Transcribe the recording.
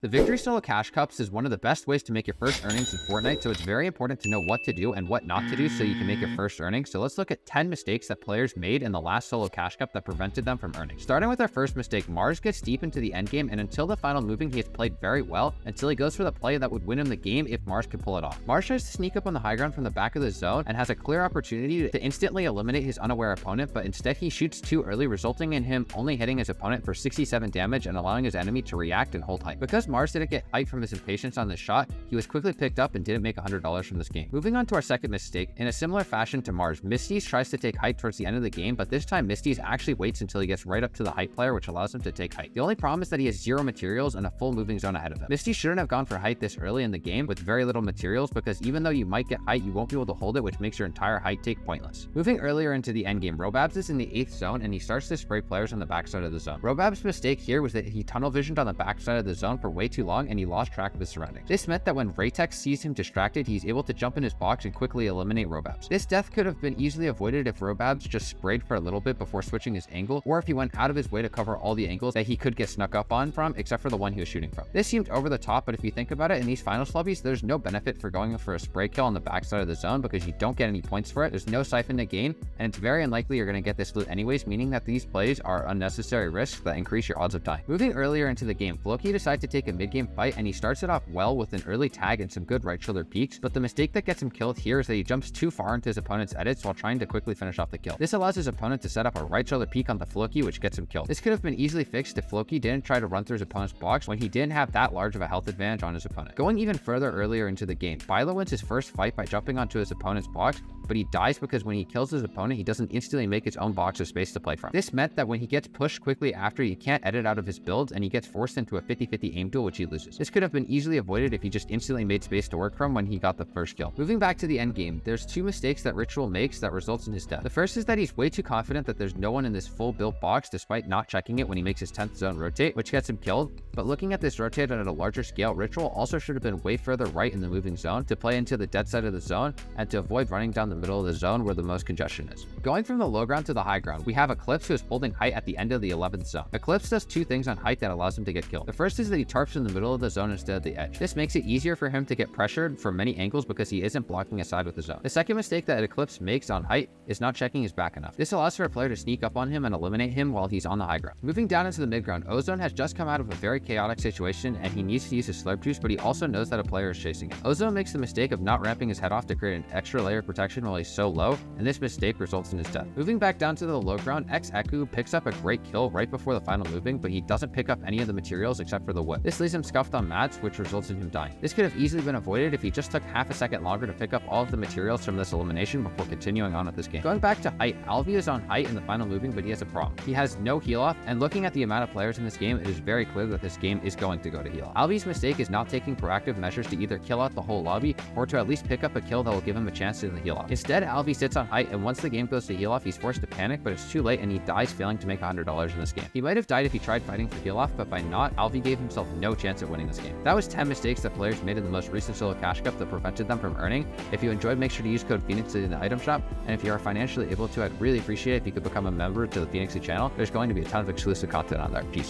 The Victory Solo Cash Cups is one of the best ways to make your first earnings in Fortnite, so it's very important to know what to do and what not to do so you can make your first earnings. So let's look at 10 mistakes that players made in the last Solo Cash Cup that prevented them from earning. Starting with our first mistake, Mars gets deep into the endgame, and until the final moving, he has played very well until he goes for the play that would win him the game if Mars could pull it off. Mars tries to sneak up on the high ground from the back of the zone and has a clear opportunity to instantly eliminate his unaware opponent, but instead he shoots too early, resulting in him only hitting his opponent for 67 damage and allowing his enemy to react and hold height. Because Mars didn't get height from his impatience on this shot, he was quickly picked up and didn't make $100 from this game. Moving on to our second mistake, in a similar fashion to Mars, Misty's tries to take height towards the end of the game, but this time Misty's actually waits until he gets right up to the height player, which allows him to take height. The only problem is that he has zero materials and a full moving zone ahead of him. Misty shouldn't have gone for height this early in the game with very little materials, because even though you might get height, you won't be able to hold it, which makes your entire height take pointless. Moving earlier into the endgame, Robabs is in the 8th zone and he starts to spray players on the backside of the zone. Robabs' mistake here was that he tunnel visioned on the backside of the zone for way too long and he lost track of his surroundings. This meant that when Raytex sees him distracted, he's able to jump in his box and quickly eliminate Robabs. This death could have been easily avoided if Robabs just sprayed for a little bit before switching his angle, or if he went out of his way to cover all the angles that he could get snuck up on from, except for the one he was shooting from. This seemed over the top, but if you think about it, in these finals lobbies, there's no benefit for going for a spray kill on the backside of the zone because you don't get any points for it. There's no siphon to gain, and it's very unlikely you're going to get this loot anyways, meaning that these plays are unnecessary risks that increase your odds of dying. Moving earlier into the game, Floki decides to take a mid-game fight, and he starts it off well with an early tag and some good right shoulder peeks, but the mistake that gets him killed here is that he jumps too far into his opponent's edits while trying to quickly finish off the kill. This allows his opponent to set up a right shoulder peek on the Floki, which gets him killed. This could have been easily fixed if Floki didn't try to run through his opponent's box when he didn't have that large of a health advantage on his opponent. Going even further earlier into the game, Bilo wins his first fight by jumping onto his opponent's box, but he dies because when he kills his opponent, he doesn't instantly make his own box of space to play from. This meant that when he gets pushed quickly after, he can't edit out of his builds and he gets forced into a 50-50 aim duel, which he loses. This could have been easily avoided if he just instantly made space to work from when he got the first kill. Moving back to the end game, there's two mistakes that Ritual makes that results in his death. The first is that he's way too confident that there's no one in this full built box despite not checking it when he makes his 10th zone rotate, which gets him killed. But looking at this rotate at a larger scale, Ritual also should have been way further right in the moving zone to play into the dead side of the zone and to avoid running down the middle of the zone where the most congestion is. Going from the low ground to the high ground, we have Eclipse who is holding height at the end of the 11th zone. Eclipse does two things on height that allows him to get killed. The first is that he tarps in the middle of the zone instead of the edge. This makes it easier for him to get pressured from many angles because he isn't blocking aside with the zone. The second mistake that Eclipse makes on height is not checking his back enough. This allows for a player to sneak up on him and eliminate him while he's on the high ground. Moving down into the mid ground, Ozone has just come out of a very chaotic situation and he needs to use his slurp juice, but he also knows that a player is chasing him. Ozone makes the mistake of not ramping his head off to create an extra layer of protection while he's so low, and this mistake results in his death. Moving back down to the low ground, Eku picks up a great kill right before the final moving, but he doesn't pick up any of the materials except for the wood. This leaves him scuffed on mats, which results in him dying. This could have easily been avoided if he just took half a second longer to pick up all of the materials from this elimination before continuing on with this game. Going back to height, Alvi is on height in the final moving, but he has a problem. He has no heal off, and looking at the amount of players in this game, it is very clear that this game is going to go to heal off. Alvi's mistake is not taking proactive measures to either kill out the whole lobby or to at least pick up a kill that will give him a chance to the heal off. Instead, Alvi sits on height, and once the game goes to heal off, he's forced to panic, but it's too late and he dies, failing to make $100 in this game. He might have died if he tried fighting for heal off, but by not, Alvi gave himself no chance at winning this game. That was 10 mistakes that players made in the most recent Solo Cash Cup that prevented them from earning. If you enjoyed, make sure to use code Phoenix in the item shop, and if you are financially able to, I'd really appreciate it if you could become a member to the Phoenixy channel. There's going to be a ton of exclusive content on there. Peace.